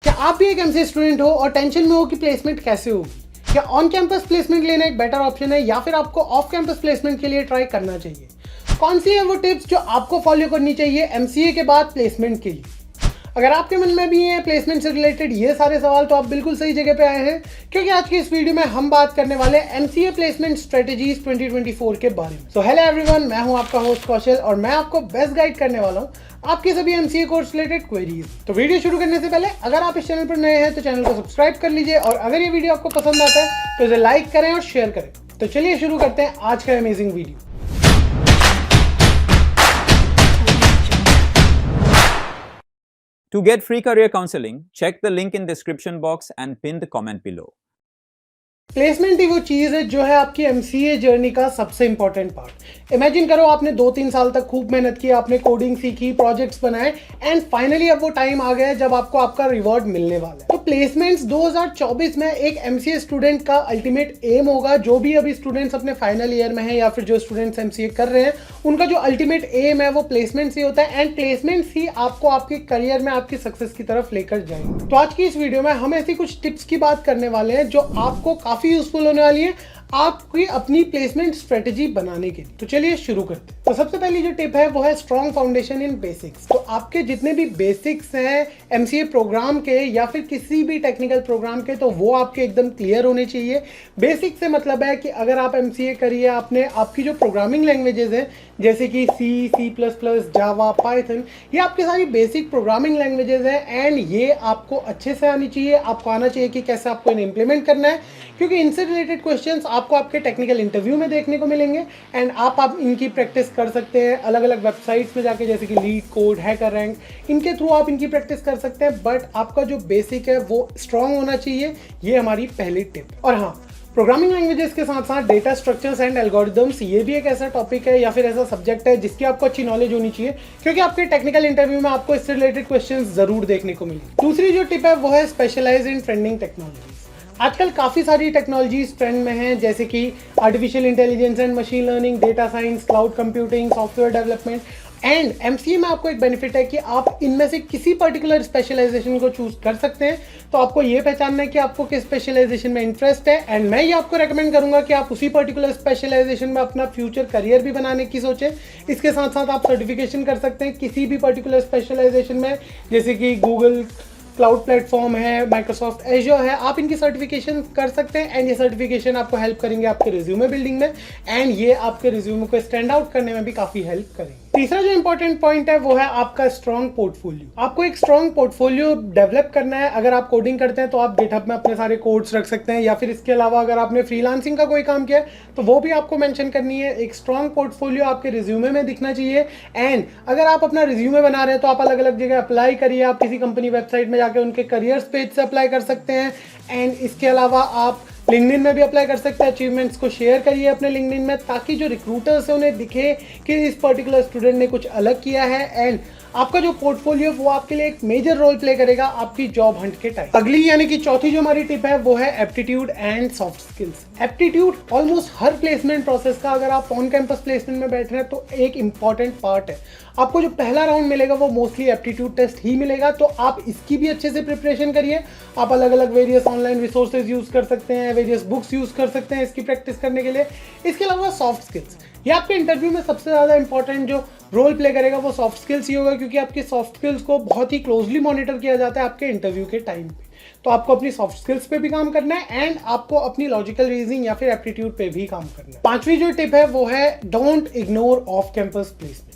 क्या आप भी एक एमसीए स्टूडेंट हो और टेंशन में हो कि प्लेसमेंट कैसे होगी? क्या ऑन कैंपस प्लेसमेंट लेना एक बेटर ऑप्शन है या फिर आपको ऑफ कैंपस प्लेसमेंट के लिए ट्राई करना चाहिए? कौन सी है वो टिप्स जो आपको फॉलो करनी चाहिए एमसीए के बाद प्लेसमेंट के लिए? अगर आपके मन में भी है प्लेसमेंट से रिलेटेड ये सारे सवाल तो आप बिल्कुल सही जगह पे आए हैं, क्योंकि आज की इस वीडियो में हम बात करने वाले हैं एमसीए प्लेसमेंट स्ट्रेटजीज 2024 के बारे में। सो हेलो एवरीवन, मैं हूं आपका होस्ट कौशल और मैं आपको बेस्ट गाइड करने वाला हूं आपके सभी एमसीए कोर्स रिलेटेड क्वेरीज। तो वीडियो शुरू करने से पहले अगर आप इस चैनल पर नए हैं तो चैनल को सब्सक्राइब कर लीजिए और अगर ये वीडियो आपको पसंद आता है तो इसे लाइक करें और शेयर करें। तो चलिए शुरू करते हैं आज का amazing video. To get free career counseling, check the link in description box and pin the comment below. Placement ही वो चीज़ है जो है आपकी एमसीए जर्नी का सबसे इंपॉर्टेंट पार्ट। इमेजिन करो आपने 2-3 साल तक खूब मेहनत की, आपने कोडिंग सीखी, प्रोजेक्ट्स बनाए एंड फाइनली अब वो टाइम आ गया है जब आपको आपका रिवॉर्ड मिलने वाला है। तो प्लेसमेंट्स 2024 में एक एमसीए स्टूडेंट का अल्टीमेट एम होगा। जो भी अभी स्टूडेंट्स अपने फाइनल ईयर में है या फिर जो स्टूडेंट्स एमसीए कर रहे हैं उनका जो अल्टीमेट एम है वो प्लेसमेंट्स ही होता है एंड प्लेसमेंट्स ही आपको आपके करियर में आपकी सक्सेस की तरफ लेकर जाएंगे। तो आज की इस वीडियो में हम ऐसी कुछ टिप्स की बात करने वाले हैं जो आपको काफी यूजफुल होने वाली है आपकी अपनी प्लेसमेंट स्ट्रेटजी बनाने के लिए। तो चलिए शुरू करते हैं। तो सबसे पहली जो टिप है वो है स्ट्रॉन्ग फाउंडेशन इन बेसिक्स। तो आपके जितने भी बेसिक्स हैं एमसीए प्रोग्राम के या फिर किसी भी टेक्निकल प्रोग्राम के, तो वो आपके एकदम क्लियर होने चाहिए। बेसिक से मतलब है कि अगर आप एमसीए करिए, आपने आपकी जो प्रोग्रामिंग लैंग्वेजेस हैं जैसे कि सी प्लस प्लस, जावा, पाइथन, ये आपकी सारी बेसिक प्रोग्रामिंग लैंग्वेजेस हैं एंड ये आपको अच्छे से आनी चाहिए। आपको आना चाहिए कि कैसे आपको इन्हें इंप्लीमेंट करना है, क्योंकि इनसे रिलेटेड क्वेश्चंस आपको आपके टेक्निकल इंटरव्यू में देखने को मिलेंगे एंड आप इनकी प्रैक्टिस कर सकते हैं अलग अलग वेबसाइट्स में जाके, जैसे कि लीड कोड, हैकर रैंक, इनके थ्रू आप इनकी प्रैक्टिस कर सकते हैं। बट आपका जो बेसिक है वो स्ट्रांग होना चाहिए, ये हमारी पहली टिप। और हाँ, प्रोग्रामिंग लैंग्वेजेस के साथ साथ डेटा स्ट्रक्चर्स एंड एल्गोरिदम्स, ये भी एक ऐसा टॉपिक है या फिर ऐसा सब्जेक्ट है जिसकी आपको अच्छी नॉलेज होनी चाहिए, क्योंकि आपके टेक्निकल इंटरव्यू में आपको इससे रिलेटेड क्वेश्चंस जरूर देखने को मिलेंगे। दूसरी जो टिप है वो है स्पेशलाइज इन ट्रेंडिंग टेक्नोलॉजीज। आजकल काफ़ी सारी टेक्नोलॉजीज ट्रेंड में हैं, जैसे कि artificial intelligence and machine learning, data science, cloud computing, software development and MCA में आपको एक बेनिफिट है कि आप इनमें से किसी पर्टिकुलर स्पेशलाइजेशन को चूज कर सकते हैं। तो आपको ये पहचानना है कि आपको किस स्पेशलाइजेशन में इंटरेस्ट है एंड मैं ये आपको रेकमेंड करूंगा कि आप उसी पर्टिकुलर स्पेशलाइजेशन में अपना फ्यूचर करियर भी बनाने की सोचें। इसके साथ साथ आप सर्टिफिकेशन कर सकते हैं किसी भी पर्टिकुलर स्पेशलाइजेशन में, जैसे कि गूगल क्लाउड प्लेटफॉर्म है, माइक्रोसॉफ्ट एजर है, आप इनकी सर्टिफिकेशन कर सकते हैं एंड ये सर्टिफिकेशन आपको हेल्प करेंगे आपके रिज्यूमे बिल्डिंग में एंड ये आपके रिज्यूमे को स्टैंड आउट करने में भी काफी हेल्प करेंगे। तीसरा जो इंपॉर्टेंट पॉइंट है वो है आपका स्ट्रॉन्ग पोर्टफोलियो। आपको एक स्ट्रॉन्ग पोर्टफोलियो डेवलप करना है। अगर आप कोडिंग करते हैं तो आप गिटहब में अपने सारे कोड्स रख सकते हैं, या फिर इसके अलावा अगर आपने फ्रीलांसिंग का कोई काम किया है तो वो भी आपको मेंशन करनी है। एक स्ट्रॉन्ग पोर्टफोलियो आपके रिज्यूमे में दिखना चाहिए एंड अगर आप अपना रिज्यूमे बना रहे हैं तो आप अलग अलग जगह अप्लाई करिए। आप किसी कंपनी वेबसाइट में जाकर उनके करियर्स पेज से अप्लाई कर सकते हैं एंड इसके अलावा आप लिंक्डइन में भी अप्लाई कर सकते हैं। अचीवमेंट्स को शेयर करिए अपने लिंक्डइन में, ताकि जो रिक्रूटर्स है उन्हें दिखे कि इस पर्टिकुलर स्टूडेंट ने कुछ अलग किया है एंड आपका जो पोर्टफोलियो वो आपके लिए एक मेजर रोल प्ले करेगा आपकी जॉब हंट के टाइम। अगली यानी कि चौथी जो हमारी टिप है वो है aptitude and soft skills. Aptitude almost her placement process का, अगर आप ऑन कैंपस प्लेसमेंट में बैठ रहे हैं तो एक इंपॉर्टेंट पार्ट है। आपको जो पहला राउंड मिलेगा वो मोस्टली एप्टीट्यूड टेस्ट ही मिलेगा, तो आप इसकी भी अच्छे से प्रिपरेशन करिए। आप अलग अलग वेरियस ऑनलाइन रिसोर्सेज यूज कर सकते हैं, वेरियस बुक्स यूज कर सकते हैं इसकी प्रैक्टिस करने के लिए। इसके अलावा सॉफ्ट स्किल्स, ये आपके इंटरव्यू में सबसे ज़्यादा इंपॉर्टेंट जो रोल प्ले करेगा वो सॉफ्ट स्किल्स ही होगा, क्योंकि आपकी सॉफ्ट स्किल्स को बहुत ही क्लोजली मॉनिटर किया जाता है आपके इंटरव्यू के टाइम पे। तो आपको अपनी सॉफ्ट स्किल्स पे भी काम करना है एंड आपको अपनी लॉजिकल रीजनिंग या फिर एप्टीट्यूड पे भी काम करना है। पांचवी जो टिप है वो है don't ignore off campus placement.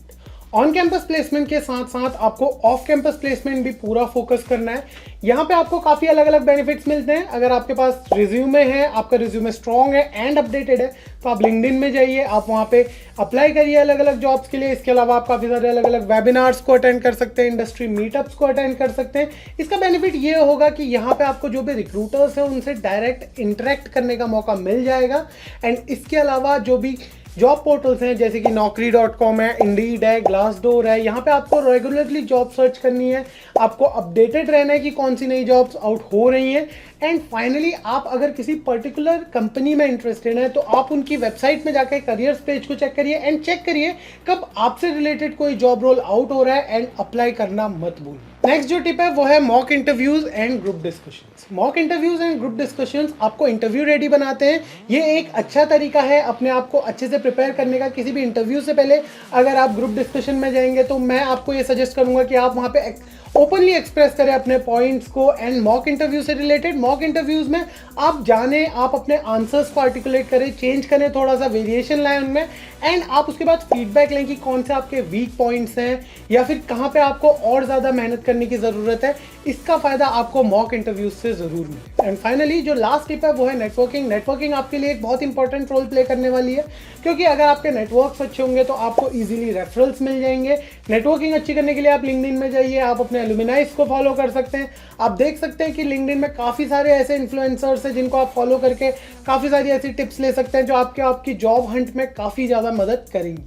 On campus placement के साथ साथ आपको ऑफ कैंपस प्लेसमेंट भी पूरा फोकस करना है। यहाँ पे आपको काफ़ी अलग अलग बेनिफिट्स मिलते हैं। अगर आपके पास रिज्यूमे है, आपका रिज्यूमे स्ट्रॉन्ग है एंड अपडेटेड है, तो आप लिंक्डइन में जाइए, आप वहाँ पे अप्लाई करिए अलग अलग जॉब्स के लिए। इसके अलावा आप काफ़ी सारे अलग अलग वेबिनार्स को अटेंड कर सकते हैं, इंडस्ट्री मीटअप्स को अटेंड कर सकते हैं। इसका बेनिफिट ये होगा कि यहाँ पे आपको जो भी रिक्रूटर्स हैं उनसे डायरेक्ट इंटरेक्ट करने का मौका मिल जाएगा एंड इसके अलावा जो भी जॉब पोर्टल्स हैं जैसे कि naukri.com है, इंडीड है, ग्लासडोर है, यहाँ पे आपको रेगुलरली जॉब सर्च करनी है। आपको अपडेटेड रहना है कि कौन सी नई जॉब्स आउट हो रही हैं एंड फाइनली आप अगर किसी पर्टिकुलर कंपनी में इंटरेस्टेड हैं तो आप उनकी वेबसाइट में जाकर करियर्स पेज को चेक करिए एंड चेक करिए कब आपसे रिलेटेड कोई जॉब रोल आउट हो रहा है एंड अप्लाई करना मत भूलिए। नेक्स्ट जो टिप है वो है mock interviews and group discussions. Mock interviews and group discussions आपको इंटरव्यू रेडी बनाते हैं। ये एक अच्छा तरीका है अपने आप को अच्छे से प्रिपेयर करने का। किसी भी इंटरव्यू से पहले अगर आप ग्रुप डिस्कशन में जाएंगे तो मैं आपको ये सजेस्ट करूंगा कि आप वहाँ पे ओपनली एक्सप्रेस करें अपने पॉइंट्स को। एंड मॉक इंटरव्यू से रिलेटेड मॉक इंटरव्यूज में आप जाने, आप अपने आंसर्स को आर्टिकुलेट करें, चेंज करें, थोड़ा सा वेरिएशन लाएं उनमें एंड आप उसके बाद फीडबैक लें कि कौन से आपके वीक पॉइंट्स हैं या फिर कहाँ पे आपको और ज़्यादा मेहनत करने की ज़रूरत है। इसका फ़ायदा आपको मॉक इंटरव्यूज से ज़रूर मिले। एंड फाइनली जो लास्ट टिप है वो है नेटवर्किंग। नेटवर्किंग आपके लिए एक बहुत इंपॉर्टेंट रोल प्ले करने वाली है, क्योंकि अगर आपके नेटवर्क्स अच्छे होंगे तो आपको ईजिली रेफरल्स मिल जाएंगे। नेटवर्किंग अच्छी करने के लिए आप लिंक्डइन में जाइए, आप अपने एलुमिनाइज को फॉलो कर सकते हैं। आप देख सकते हैं कि लिंक्डइन में काफ़ी सारे ऐसे इन्फ्लुएंसर्स हैं जिनको आप फॉलो करके काफ़ी सारी ऐसी टिप्स ले सकते हैं जो आपकी जॉब हंट में काफ़ी ज़्यादा मदद करेंगी।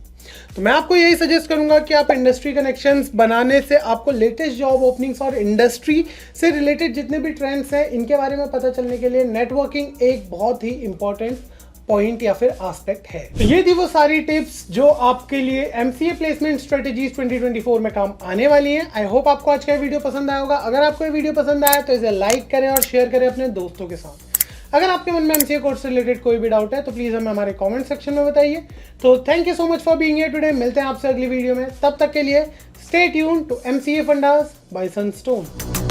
तो मैं आपको यही सजेस्ट करूंगा कि आप इंडस्ट्री कनेक्शंस बनाने से आपको लेटेस्ट जॉब ओपनिंग्स और इंडस्ट्री से रिलेटेड जितने भी ट्रेंड्स हैं इनके बारे में पता चलने के लिए नेटवर्किंग एक बहुत ही इंपॉर्टेंट पॉइंट या फिर एस्पेक्ट है। तो ये थी वो सारी टिप्स जो आपके लिए एमसीए प्लेसमेंट स्ट्रेटेजीज 2024 में काम आने वाली हैं। आई होप आपको आज का वीडियो पसंद आया होगा। अगर आपको ये वीडियो पसंद आया तो इसे लाइक करें और शेयर करें अपने दोस्तों के साथ। अगर आपके मन में एमसीए कोर्स से रिलेटेड कोई भी डाउट है तो प्लीज़ हमें हमारे कमेंट सेक्शन में बताइए। तो thank you so much for being here today. मिलते हैं आपसे अगली वीडियो में, तब तक के लिए stay tuned to MCA fundas by Sunstone.